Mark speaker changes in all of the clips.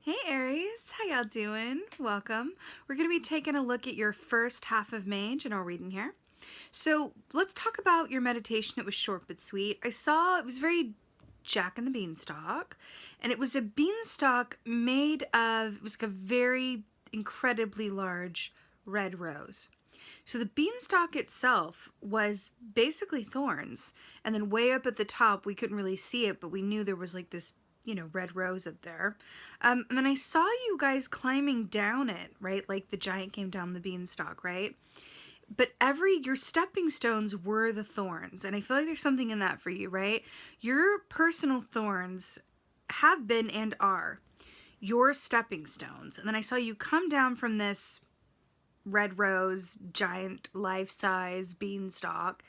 Speaker 1: Hey Aries, how y'all doing? Welcome. We're going to be taking a look at your first half of May, general reading here. So let's talk about your meditation. It was short but sweet. I saw it was very Jack and the Beanstalk, and it was a beanstalk made of, it was like a very incredibly large red rose. So the beanstalk itself was basically thorns, and then way up at the top we couldn't really see it, but we knew there was like this red rose up there. And then I saw you guys climbing down it, right? Like the giant came down the beanstalk, right? But your stepping stones were the thorns. And I feel like there's something in that for you, right? Your personal thorns have been and are your stepping stones. And then I saw you come down from this red rose, giant life-size beanstalk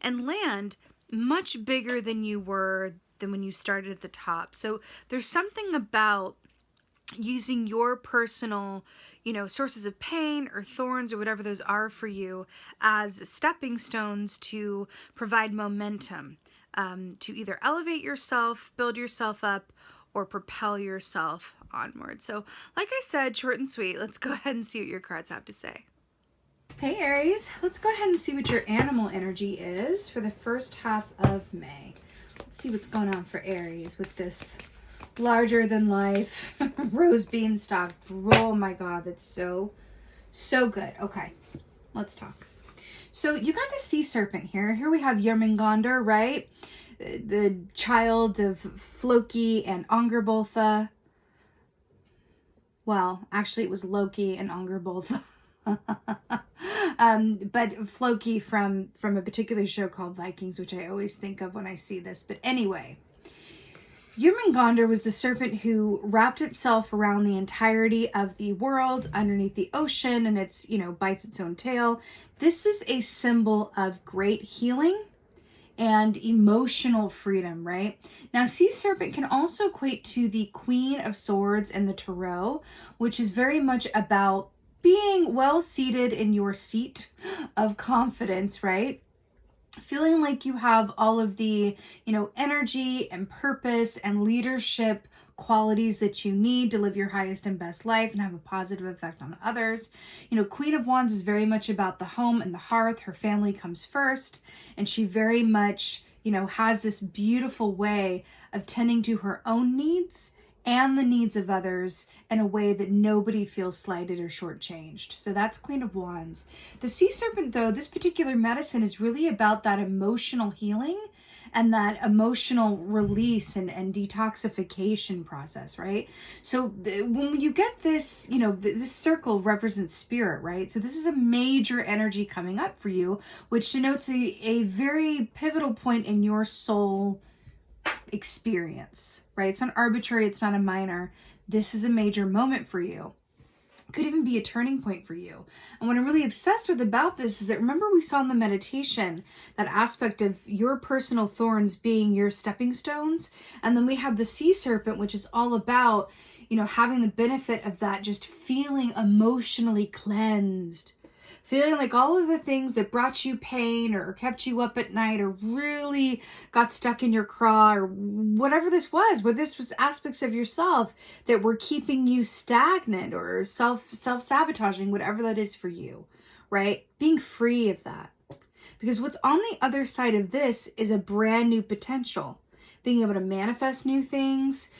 Speaker 1: and land much bigger than you were than when you started at the top. So there's something about using your personal, sources of pain or thorns or whatever those are for you as stepping stones to provide momentum, to either elevate yourself, build yourself up, or propel yourself onward. So like I said, short and sweet, let's go ahead and see what your cards have to say. Hey Aries, let's go ahead and see what your animal energy is for the first half of May. Let's see what's going on for Aries with this larger than life rose beanstalk. Oh my God, that's so good. Okay, let's talk. So you got the sea serpent here. Here we have Jormungandr, right? The child of Floki and Angrboda. Well, actually it was Loki and Angrboda. But Floki from a particular show called Vikings, which I always think of when I see this. But anyway, Jormungandr was the serpent who wrapped itself around the entirety of the world underneath the ocean, and it's, bites its own tail. This is a symbol of great healing and emotional freedom, right? Now, sea serpent can also equate to the Queen of Swords in the Tarot, which is very much about being well seated in your seat of confidence, right? Feeling like you have all of the, energy and purpose and leadership qualities that you need to live your highest and best life and have a positive effect on others. Queen of Wands is very much about the home and the hearth. Her family comes first, and she very much, has this beautiful way of tending to her own needs and the needs of others in a way that nobody feels slighted or shortchanged. So that's Queen of Wands. The sea serpent, though, this particular medicine is really about that emotional healing and that emotional release and detoxification process, right? So when you get this, this circle represents spirit, right? So this is a major energy coming up for you, which denotes a very pivotal point in your soul experience, right? It's not arbitrary, it's not a minor. This is a major moment for you. It could even be a turning point for you. And what I'm really obsessed with about this is that, remember we saw in the meditation that aspect of your personal thorns being your stepping stones, and then we have the sea serpent, which is all about, having the benefit of that, just feeling emotionally cleansed, feeling like all of the things that brought you pain or kept you up at night or really got stuck in your craw or whatever this was, whether this was aspects of yourself that were keeping you stagnant or self-sabotaging, whatever that is for you, right? Being free of that. Because what's on the other side of this is a brand new potential. Being able to manifest new things,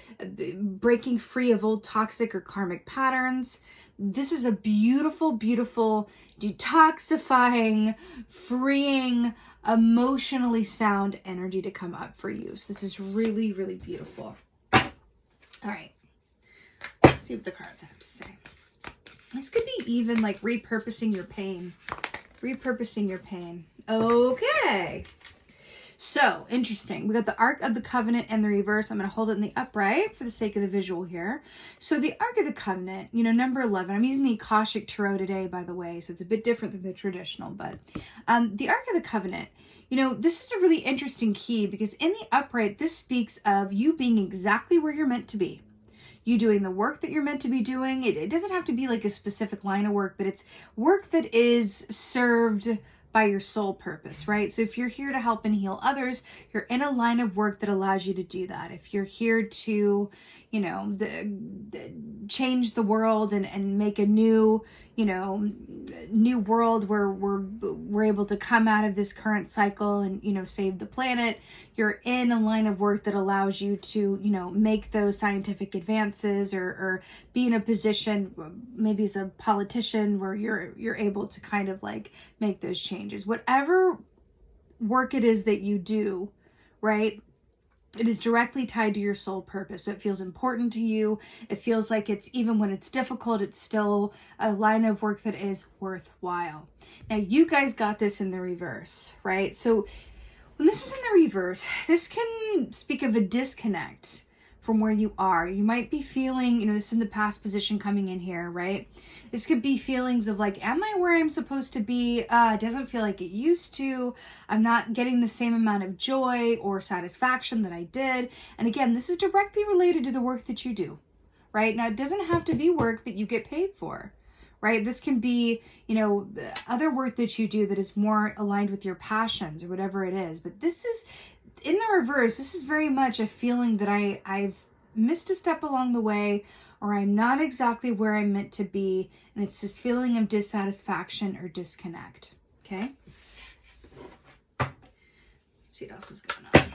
Speaker 1: breaking free of old toxic or karmic patterns. This is a beautiful, beautiful, detoxifying, freeing, emotionally sound energy to come up for you. So this is really, really beautiful. All right. Let's see what the cards have to say. This could be even like repurposing your pain. Repurposing your pain. Okay. So, interesting. We got the Ark of the Covenant and the reverse. I'm going to hold it in the upright for the sake of the visual here. So the Ark of the Covenant, number 11. I'm using the Akashic Tarot today, by the way, so it's a bit different than the traditional. But the Ark of the Covenant, this is a really interesting key because in the upright, this speaks of you being exactly where you're meant to be. You doing the work that you're meant to be doing. It doesn't have to be like a specific line of work, but it's work that is served by your soul purpose, right? So if you're here to help and heal others, you're in a line of work that allows you to do that. If you're here to, change the world and make a new, new world where we're able to come out of this current cycle and, save the planet. You're in a line of work that allows you to, make those scientific advances or be in a position, maybe as a politician, where you're able to kind of like make those changes. Whatever work it is that you do, right? It is directly tied to your soul purpose. So it feels important to you. It feels like it's, even when it's difficult, it's still a line of work that is worthwhile. Now, you guys got this in the reverse, right? So when this is in the reverse, this can speak of a disconnect from where you are. You might be feeling, this is in the past position coming in here, right? This could be feelings of like, am I where I'm supposed to be? It doesn't feel like it used to. I'm not getting the same amount of joy or satisfaction that I did. And again, this is directly related to the work that you do, right? Now, it doesn't have to be work that you get paid for, right? This can be, the other work that you do that is more aligned with your passions or whatever it is. But this is, in the reverse, this is very much a feeling that I've missed a step along the way, or I'm not exactly where I'm meant to be. And it's this feeling of dissatisfaction or disconnect. Okay. Let's see what else is going on.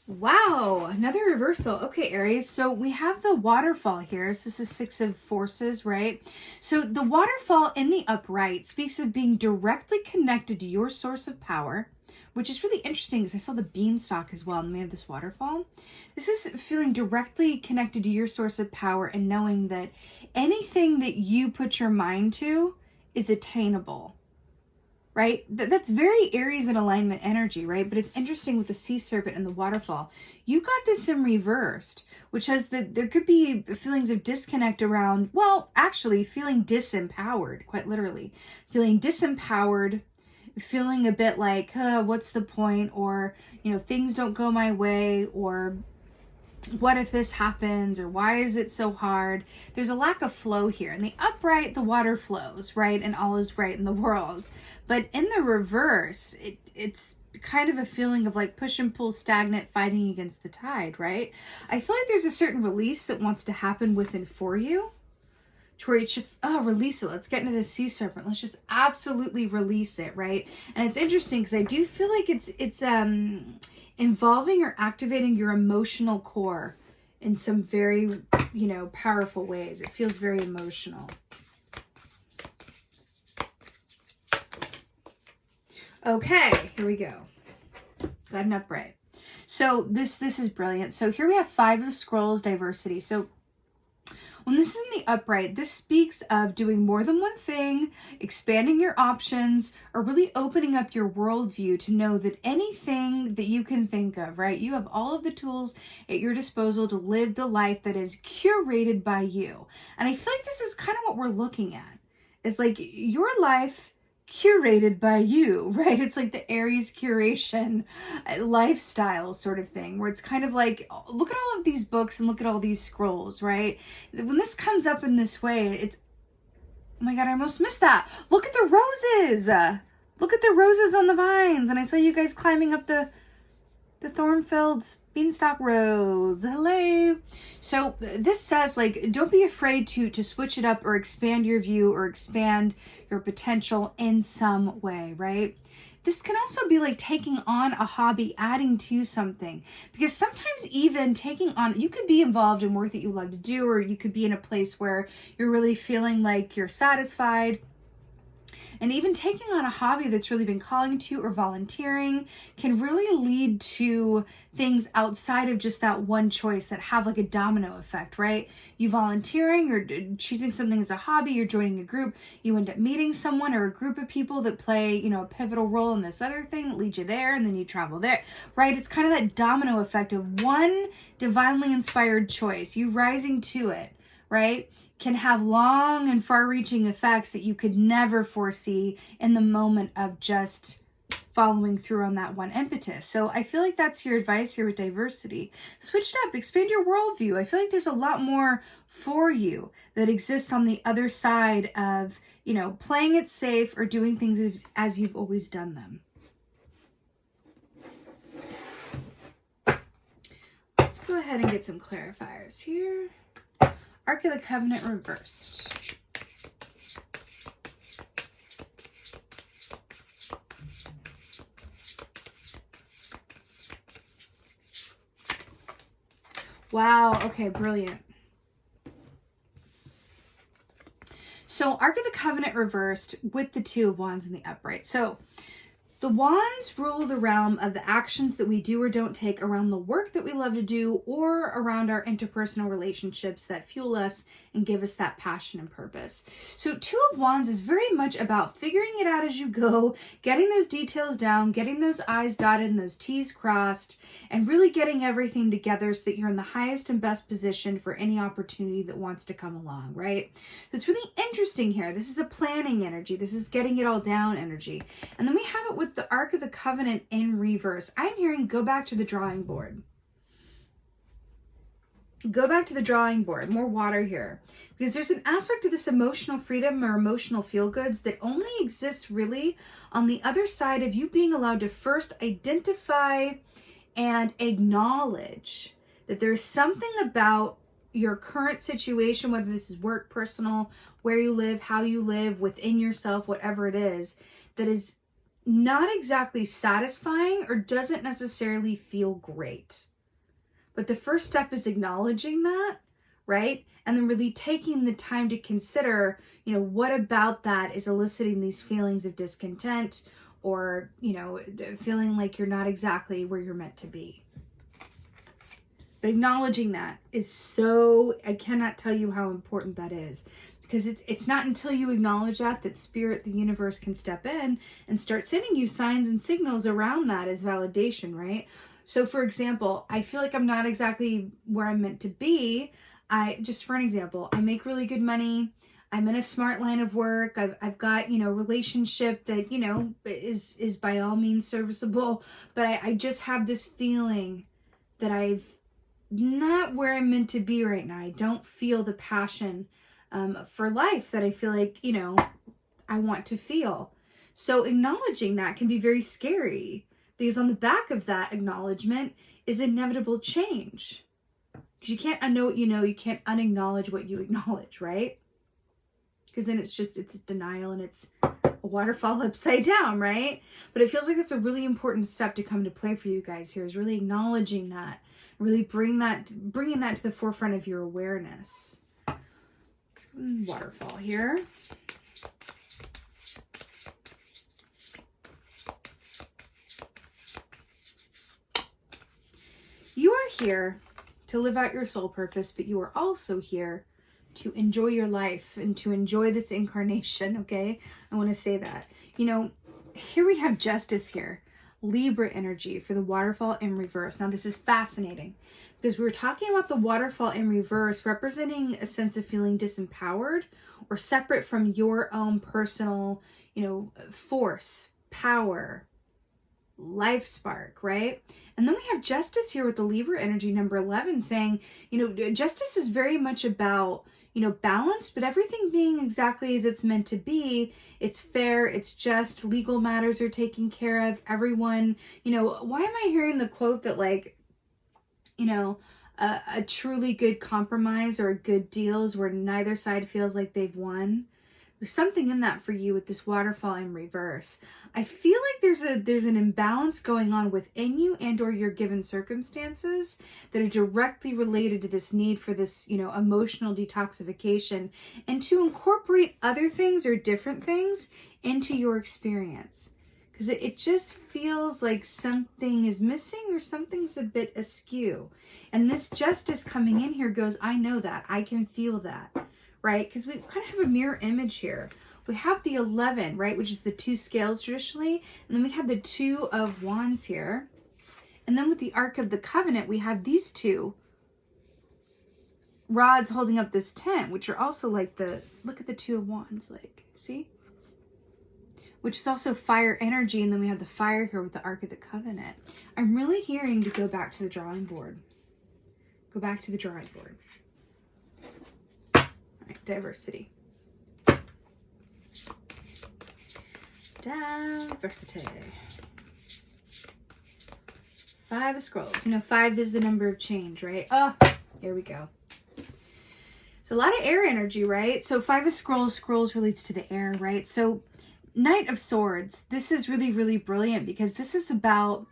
Speaker 1: Wow, another reversal. Okay, Aries. So we have the waterfall here. So this is 6 of forces, right? So the waterfall in the upright speaks of being directly connected to your source of power, which is really interesting because I saw the beanstalk as well, and we have this waterfall. This is feeling directly connected to your source of power and knowing that anything that you put your mind to is attainable. Right? That's very Aries and alignment energy, right? But it's interesting with the sea serpent and the waterfall. You got this in reversed, which has there could be feelings of disconnect around, well, actually feeling disempowered, quite literally. Feeling disempowered, feeling a bit like, what's the point? Or, things don't go my way, or what if this happens, or why is it so hard? There's a lack of flow here. In the upright, the water flows, right? And all is right in the world. But in the reverse, it's kind of a feeling of like push and pull, stagnant, fighting against the tide, right? I feel like there's a certain release that wants to happen within for you, to where it's just, release it. Let's get into the sea serpent. Let's just absolutely release it, right? And it's interesting because I do feel like it's involving or activating your emotional core in some very, powerful ways. It feels very emotional. Okay, here we go. Got an upright. So this is brilliant. So here we have 5 of scrolls, diversity. So when this is in the upright, this speaks of doing more than one thing, expanding your options, or really opening up your worldview to know that anything that you can think of, right? You have all of the tools at your disposal to live the life that is curated by you. And I feel like this is kind of what we're looking at. It's like your life curated by you, right? It's like the Aries curation lifestyle sort of thing, where it's kind of like, look at all of these books and look at all these scrolls, right? When this comes up in this way, it's, oh my God, I almost missed that. Look at the roses. Look at the roses on the vines. And I saw you guys climbing up the thorn-filled beanstalk rose. Hello. So this says, like, don't be afraid to switch it up or expand your view or expand your potential in some way, right? This can also be like taking on a hobby, adding to something, because sometimes even taking on, you could be involved in work that you love to do, or you could be in a place where you're really feeling like you're satisfied. And even taking on a hobby that's really been calling to you, or volunteering, can really lead to things outside of just that one choice that have like a domino effect, right? You volunteering or choosing something as a hobby, you're joining a group, you end up meeting someone or a group of people that play, a pivotal role in this other thing that leads you there, and then you travel there, right? It's kind of that domino effect of one divinely inspired choice, you rising to it, right, can have long and far-reaching effects that you could never foresee in the moment of just following through on that one impetus. So I feel like that's your advice here with diversity. Switch it up, expand your worldview. I feel like there's a lot more for you that exists on the other side of, playing it safe or doing things as you've always done them. ahead and get some clarifiers here. Ark of the Covenant reversed. Wow, okay, brilliant. So Ark of the Covenant reversed with the Two of Wands in the upright. So the Wands rule the realm of the actions that we do or don't take around the work that we love to do or around our interpersonal relationships that fuel us and give us that passion and purpose. So Two of Wands is very much about figuring it out as you go, getting those details down, getting those I's dotted and those T's crossed, and really getting everything together so that you're in the highest and best position for any opportunity that wants to come along, right? It's really interesting here. This is a planning energy. This is getting it all down energy. And then we have it with the Ark of the Covenant in reverse. I'm hearing go back to the drawing board. Go back to the drawing board. More water here. Because there's an aspect of this emotional freedom or emotional feel-goods that only exists really on the other side of you being allowed to first identify and acknowledge that there's something about your current situation, whether this is work, personal, where you live, how you live, within yourself, whatever it is, that is not exactly satisfying or doesn't necessarily feel great. But the first step is acknowledging that, right? And then really taking the time to consider, what about that is eliciting these feelings of discontent or, feeling like you're not exactly where you're meant to be. But acknowledging that is I cannot tell you how important that is. Because it's not until you acknowledge that Spirit, the universe, can step in and start sending you signs and signals around that as validation, right? So for example, I feel like I'm not exactly where I'm meant to be. Just for an example, I make really good money. I'm in a smart line of work. I've got, relationship that, is by all means serviceable. But I just have this feeling that I've not where I'm meant to be right now. I don't feel the passion for life that I feel like, I want to feel. So acknowledging that can be very scary because on the back of that acknowledgement is inevitable change. Because you can't unknow what you know. You can't unacknowledge what you acknowledge, right? Because then it's denial and it's a waterfall upside down, right? But it feels like that's a really important step to come to play for you guys here, is really acknowledging that, really bringing that to the forefront of your awareness. Waterfall here. You are here to live out your soul purpose, but you are also here to enjoy your life and to enjoy this incarnation, okay? I want to say that. Here we have justice here. Libra energy for the waterfall in reverse. Now this is fascinating because we were talking about the waterfall in reverse representing a sense of feeling disempowered or separate from your own personal, force, power, life spark, right? And then we have justice here with the Libra energy number 11 saying, justice is very much about, balanced, but everything being exactly as it's meant to be. It's fair, it's just, legal matters are taken care of, everyone, why am I hearing the quote that a truly good compromise or a good deal is where neither side feels like they've won? There's something in that for you with this waterfall in reverse. I feel like there's an imbalance going on within you and or your given circumstances that are directly related to this need for this, emotional detoxification and to incorporate other things or different things into your experience. Because it just feels like something is missing or something's a bit askew. And this justice coming in here goes, I know that. I can feel that. Right? Because we kind of have a mirror image here. We have the 11, right? Which is the 2 scales traditionally. And then we have the 2 of Wands here. And then with the Ark of the Covenant, we have these 2 rods holding up this tent, which are also like look at the 2 of Wands, see? Which is also fire energy. And then we have the fire here with the Ark of the Covenant. I'm really hearing to go back to the drawing board. Go back to the drawing board. Diversity. Diversity. 5 of Scrolls. You know, 5 is the number of change, right? Oh, here we go. So a lot of air energy, right? So 5 of Scrolls, Scrolls relates to the air, right? So Knight of Swords, this is really, really brilliant because this is about,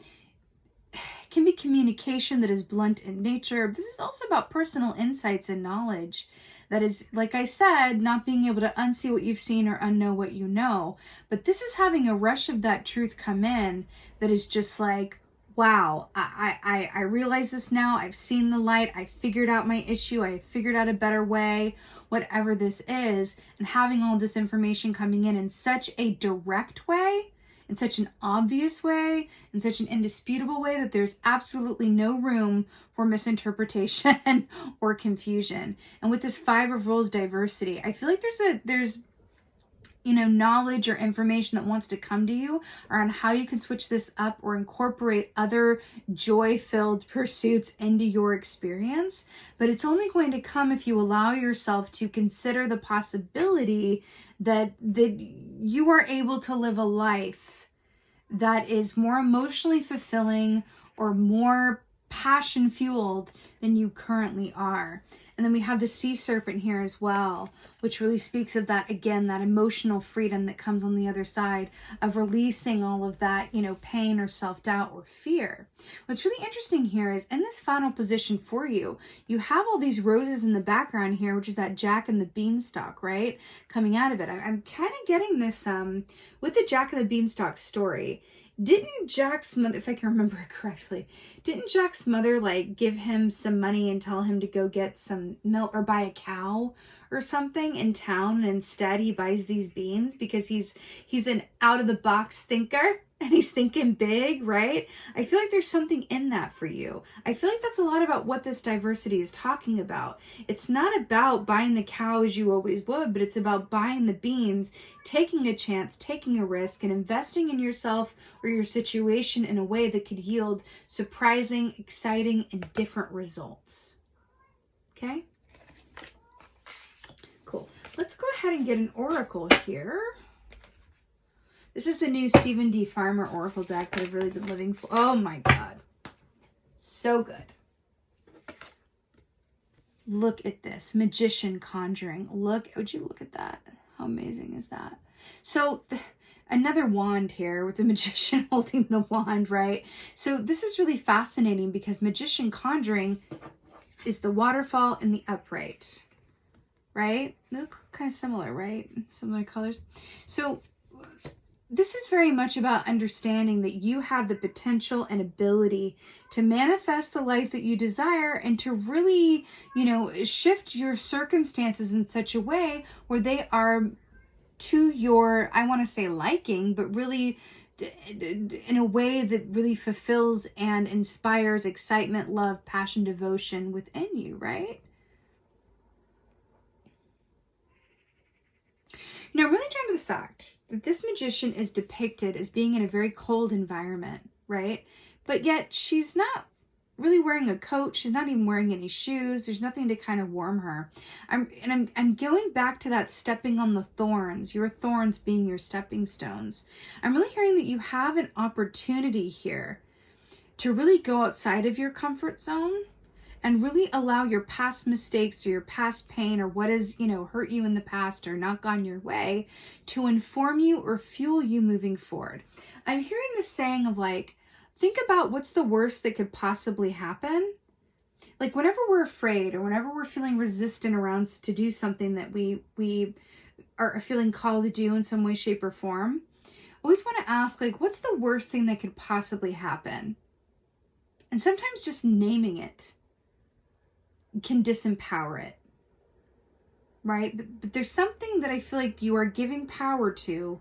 Speaker 1: it can be communication that is blunt in nature. This is also about personal insights and knowledge. That is, like I said, not being able to unsee what you've seen or unknow what you know. But this is having a rush of that truth come in that is just like, wow, I realize this now. I've seen the light. I figured out my issue. I figured out a better way, whatever this is. And having all this information coming in such a direct way, in such an obvious way, in such an indisputable way that there's absolutely no room for misinterpretation or confusion. And with this 5 of Roles diversity, I feel like there's you know, knowledge or information that wants to come to you around how you can switch this up or incorporate other joy-filled pursuits into your experience. But it's only going to come if you allow yourself to consider the possibility that you are able to live a life that is more emotionally fulfilling or more passion fueled than you currently are. And then we have the sea serpent here as well, which really speaks of that, again, that emotional freedom that comes on the other side of releasing all of that, you know, pain or self-doubt or fear. What's really interesting here is in this final position for you, you have all these roses in the background here, which is that Jack and the Beanstalk, right? Coming out of it. I'm kind of getting this with the Jack and the Beanstalk story. Didn't Jack's mother, if I can remember it correctly, didn't Jack's mother like give him some money and tell him to go get some milk or buy a cow or something in town, and instead he buys these beans because he's an out of the box thinker and he's thinking big, right? I feel like there's something in that for you. I feel like that's a lot about what this diversity is talking about. It's not about buying the cow as you always would, but it's about buying the beans, taking a chance, taking a risk, and investing in yourself or your situation in a way that could yield surprising, exciting, and different results. Okay? Cool. Let's go ahead and get an oracle here. This is the new Stephen D. Farmer Oracle deck that I've really been living for. Oh my God. So good. Look at this. Magician conjuring. Would you look at that? How amazing is that? So another wand here with the magician holding the wand, right? So this is really fascinating because magician conjuring is the waterfall and the upright, right? They look kind of similar, right? Similar colors. So this is very much about understanding that you have the potential and ability to manifest the life that you desire and to really, you know, shift your circumstances in such a way where they are to your, I want to say liking, but really in a way that really fulfills and inspires excitement, love, passion, devotion within you, right? Now, I'm really drawn to the fact that this magician is depicted as being in a very cold environment, right? But yet she's not really wearing a coat. She's not even wearing any shoes. There's nothing to kind of warm her. I'm going back to that stepping on the thorns, your thorns being your stepping stones. I'm really hearing that you have an opportunity here to really go outside of your comfort zone and really allow your past mistakes or your past pain or what has, you know, hurt you in the past or not gone your way to inform you or fuel you moving forward. I'm hearing this saying of like, think about what's the worst that could possibly happen. Like whenever we're afraid or whenever we're feeling resistant around to do something that we are feeling called to do in some way, shape, or form, I always want to ask, like, what's the worst thing that could possibly happen? And sometimes just naming it can disempower it, right? But there's something that I feel like you are giving power to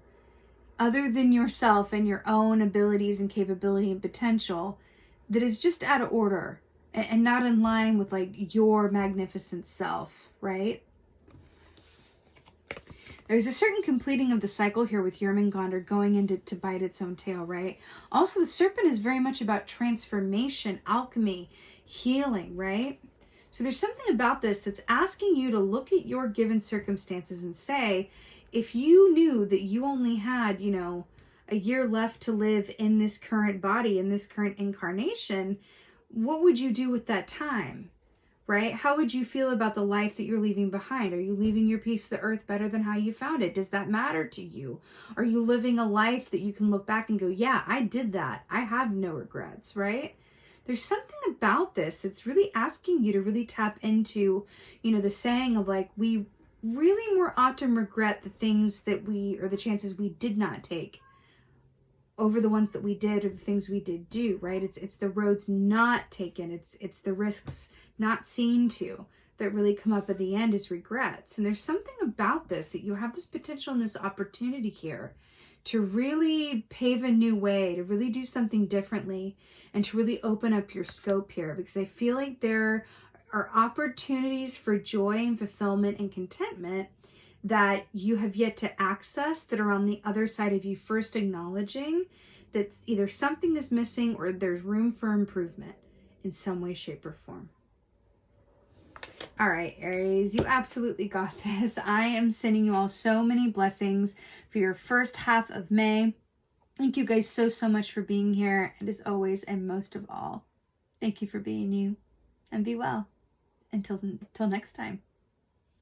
Speaker 1: other than yourself and your own abilities and capability and potential that is just out of order and not in line with like your magnificent self, right? There's a certain completing of the cycle here with Yermungandr going into to bite its own tail, right? Also, the serpent is very much about transformation, alchemy, healing, right? So there's something about this that's asking you to look at your given circumstances and say, if you knew that you only had, you know, a year left to live in this current body, in this current incarnation, what would you do with that time? Right? How would you feel about the life that you're leaving behind? Are you leaving your piece of the earth better than how you found it? Does that matter to you? Are you living a life that you can look back and go, yeah, I did that. I have no regrets, right? There's something about this. It's really asking you to really tap into, the saying of like, we really more often regret the things that or the chances we did not take over the ones that we did or the things we did do, right? It's the roads not taken. It's the risks not seen to that really come up at the end as regrets. And there's something about this that you have this potential and this opportunity here to really pave a new way, to really do something differently, and to really open up your scope here, because I feel like there are opportunities for joy and fulfillment and contentment that you have yet to access that are on the other side of you first acknowledging that either something is missing or there's room for improvement in some way, shape, or form. All right, Aries, you absolutely got this. I am sending you all so many blessings for your first half of May. Thank you guys so much for being here. And as always, and most of all, thank you for being you, and be well. Until next time.